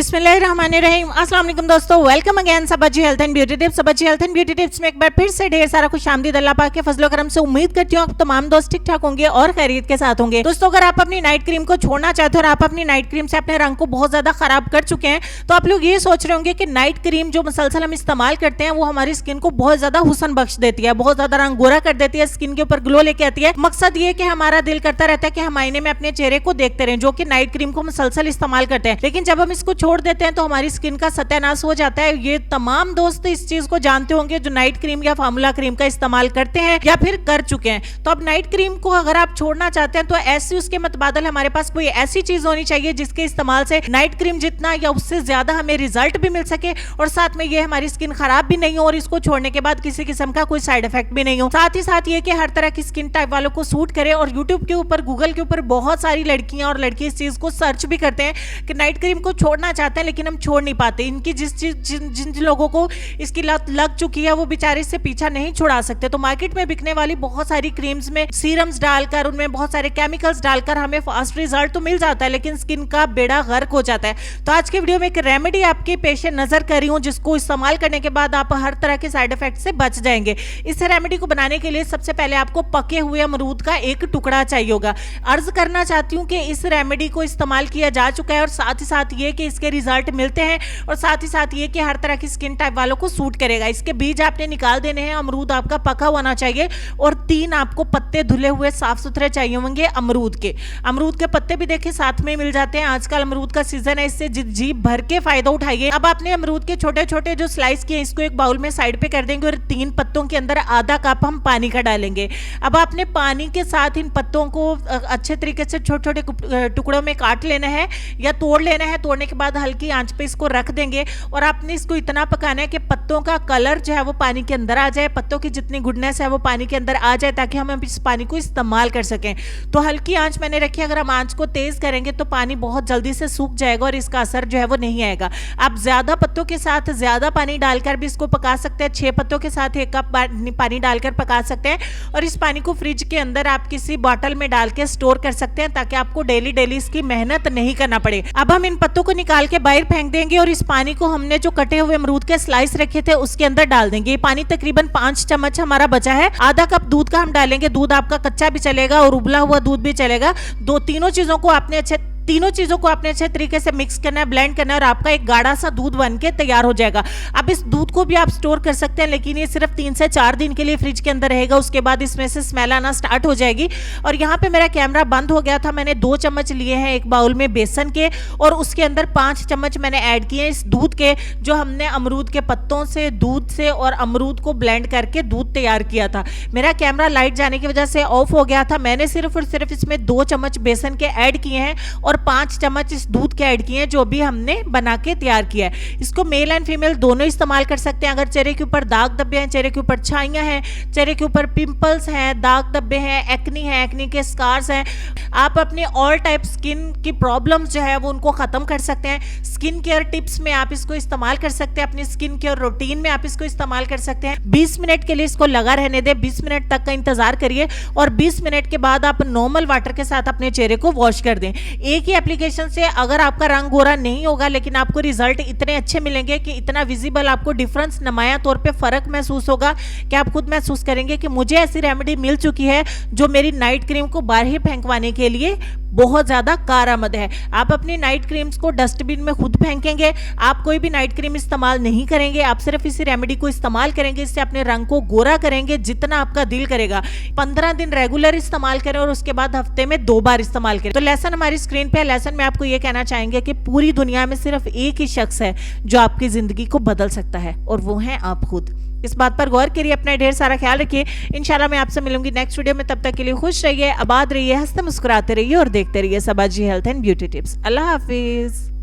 बिस्मिल्लाहिर्रहमानिर्रहीम। अस्सलाम वालेकुम दोस्तों, welcome again Sabaji health and beauty tips. Sabaji health and beauty tips में एक बार फिर से ढेर सारा खुशामदीद अल्लाह पाक के फजलो करम से उम्मीद करती हूँ आप तमाम दोस्त ठीक ठाक होंगे और खैरियत के साथ होंगे। दोस्तों, अगर आप अपनी नाइट क्रीम को छोड़ना चाहते हो और आप अपनी नाइट क्रीम से अपने रंग को बहुत ज्यादा खराब कर चुके हैं, तो आप लोग ये सोच रहे होंगे कि नाइट क्रीम जो मुसलसल हम इस्तेमाल करते हैं वो हमारी स्किन को बहुत ज्यादा हुस्न बख्श देती है, बहुत ज्यादा रंग गोरा कर देती है, स्किन के ऊपर ग्लो लेके आती है। मकसद ये कि हमारा दिल करता रहता है कि हम आईने में अपने चेहरे को देखते रहें, जो कि नाइट क्रीम को मुसलसल इस्तेमाल करते हैं। लेकिन जब हम इसको छोड़ देते हैं तो हमारी स्किन का सत्यानाश हो जाता है। ये तमाम दोस्त इस चीज को जानते होंगे जो नाइट क्रीम या फार्मूला क्रीम का इस्तेमाल करते हैं या फिर कर चुके हैं। तो अब नाइट क्रीम को अगर आप छोड़ना चाहते हैं तो ऐसी उसके मतबादल हमारे पास कोई ऐसी चीज होनी चाहिए जिसके इस्तेमाल से नाइट क्रीम जितना या उससे ज्यादा हमें रिजल्ट भी मिल सके और साथ में ये हमारी स्किन खराब भी नहीं हो और इसको छोड़ने के बाद किसी किस्म का कोई साइड इफेक्ट भी नहीं हो। साथ ही साथ ये कि हर तरह की स्किन टाइप वालों को सूट करे। और यूट्यूब के ऊपर, गूगल के ऊपर बहुत सारी लड़कियां और लड़के इस चीज को सर्च भी करते हैं कि नाइट क्रीम को छोड़ना चाहते हैं लेकिन हम छोड़ नहीं पाते। इनकी जिन लोगों को इसकी लत लग चुकी है वो बेचारे इससे पीछा नहीं छुड़ा सकते। तो मार्केट में बिकने वाली बहुत सारी क्रीम्स में सीरम्स डालकर, उनमें बहुत सारे केमिकल्स डालकर हमें फास्ट रिजल्ट तो मिल जाता है लेकिन स्किन का बेड़ा गर्क हो जाता है। तो आज के वीडियो में एक रेमेडी आपके पेश नजर कर रही हूं जिसको इस्तेमाल करने के बाद आप हर तरह के साइड इफेक्ट से बच जाएंगे। इस रेमेडी को बनाने के लिए सबसे पहले आपको पके हुए अमरूद का एक टुकड़ा चाहिए होगा। अर्ज करना चाहती हूँ कि इस रेमेडी को इस्तेमाल किया जा चुका है और साथ ही साथ ये कि इसके रिजल्ट मिलते हैं और साथ ही साथ ये कि हर तरह की स्किन टाइप वालों को सूट करेगा। इसके बीज आपने निकाल देने हैं। अमरूद आपका पका होना चाहिए और 3 आपको पत्ते धुले हुए साफ सुथरे चाहिए होंगे अमरूद के पत्ते भी देखिए साथ में मिल जाते हैं। आजकल अमरूद का सीजन है, इससे जी भर के फायदा उठाइए। अब आपने अमरूद के छोटे छोटे जो स्लाइस किए इसको एक बाउल में साइड पे कर देंगे और 3 पत्तों के अंदर आधा कप हम पानी का डालेंगे। अब आपने पानी के साथ इन पत्तों को अच्छे तरीके से छोटे छोटे टुकड़ों में काट लेना है या तोड़ लेना है। तोड़ने के बाद हल्की आंच पे इसको रख देंगे और आपने इसको इतना पकाना है कि पत्तों का कलर जो है वो पानी के अंदर आ जाए, पत्तों की जितनी गुडनेस है वो पानी के अंदर आ जाए ताकि हम इस पानी को इस्तेमाल कर सकें। तो हल्की आंच मैंने रखी। अगर हम आंच को तेज करेंगे तो पानी बहुत जल्दी से सूख जाएगा और इसका असर जो है वो नहीं आएगा। आप ज्यादा पत्तों के साथ ज्यादा पानी डालकर भी इसको पका सकते हैं। 6 पत्तों के साथ 1 कप पानी डालकर पका सकते हैं और इस पानी को फ्रिज के अंदर आप किसी बॉटल में डाल के स्टोर कर सकते हैं ताकि आपको डेली डेली इसकी मेहनत नहीं करना पड़े। अब हम इन पत्तों को निकाल के बाहर फेंक देंगे और इस पानी को हमने जो कटे हुए अमरूद के स्लाइस रखे थे उसके अंदर डाल देंगे। ये पानी तकरीबन 5 चम्मच हमारा बचा है। आधा कप दूध का हम डालेंगे। दूध आपका कच्चा भी चलेगा और उबला हुआ दूध भी चलेगा। तीनों चीजों को आपने अच्छे तरीके से मिक्स करना है, ब्लेंड करना है और आपका एक गाढ़ा सा दूध बनके तैयार हो जाएगा। अब इस दूध को भी आप स्टोर कर सकते हैं लेकिन ये सिर्फ 3 से 4 दिन के लिए फ्रिज के अंदर रहेगा। उसके बाद इसमें से स्मेल आना स्टार्ट हो जाएगी। और यहाँ पे मेरा कैमरा बंद हो गया था। मैंने 2 चम्मच लिए हैं एक बाउल में बेसन के और उसके अंदर 5 चम्मच मैंने ऐड किए इस दूध के, जो हमने अमरूद के पत्तों से, दूध से और अमरूद को ब्लेंड करके दूध तैयार किया था। मेरा कैमरा लाइट जाने की वजह से ऑफ हो गया था। मैंने सिर्फ और सिर्फ इसमें 2 चम्मच बेसन के ऐड किए हैं और 5 चम्मच इस दूध के ऐड किए हैं जो भी हमने बना के तैयार किया है। इसको मेल एंड फीमेल दोनों इस्तेमाल कर सकते हैं। अगर चेहरे के ऊपर दाग धब्बे हैं, चेहरे के ऊपर छाइयां हैं, चेहरे के ऊपर पिंपल्स हैं, दाग धब्बे हैं, एक्नी के स्कार्स हैं, आप अपनी ऑल टाइप स्किन की प्रॉब्लम्स जो है वो उनको खत्म कर सकते हैं। स्किन केयर टिप्स में आप इसको इस्तेमाल कर सकते हैं। अपनी स्किन केयर रूटीन में आप इसको इस्तेमाल कर सकते हैं। 20 मिनट के लिए इसको लगा रहने दें। 20 मिनट तक का इंतजार करिए और 20 मिनट के बाद आप नॉर्मल वाटर के साथ अपने चेहरे को वॉश कर दें। एक ही एप्लीकेशन से अगर आपका रंग गोरा नहीं होगा लेकिन आपको रिजल्ट इतने अच्छे मिलेंगे कि इतना विजिबल आपको डिफरेंस नुमाया तौर पे फर्क महसूस होगा कि आप खुद महसूस करेंगे कि मुझे ऐसी रेमेडी मिल चुकी है जो मेरी नाइट क्रीम को बाहर फेंकवाने के लिए बहुत ज्यादा कारआमद है। आप अपनी नाइट क्रीम्स को डस्टबिन में खुद फेंकेंगे। आप कोई भी नाइट क्रीम इस्तेमाल नहीं करेंगे। आप सिर्फ इसी रेमेडी को इस्तेमाल करेंगे। इससे अपने रंग को गोरा करेंगे जितना आपका दिल करेगा। 15 दिन रेगुलर इस्तेमाल करें और उसके बाद हफ्ते में 2 बार इस्तेमाल करें। तो लेसन हमारी स्क्रीन पे है। लेसन में आपको ये कहना चाहेंगे कि पूरी दुनिया में सिर्फ एक ही शख्स है जो आपकी जिंदगी को बदल सकता है और वो है आप खुद। इस बात पर गौर करिए, अपना ढेर सारा ख्याल रखिए। इंशाल्लाह मैं आपसे मिलूंगी नेक्स्ट वीडियो में। तब तक के लिए खुश रहिए, आबाद रहिए, हंसते मुस्कुराते रहिए और देखते रहिए Sabaji health and beauty tips. अल्लाह हाफिज।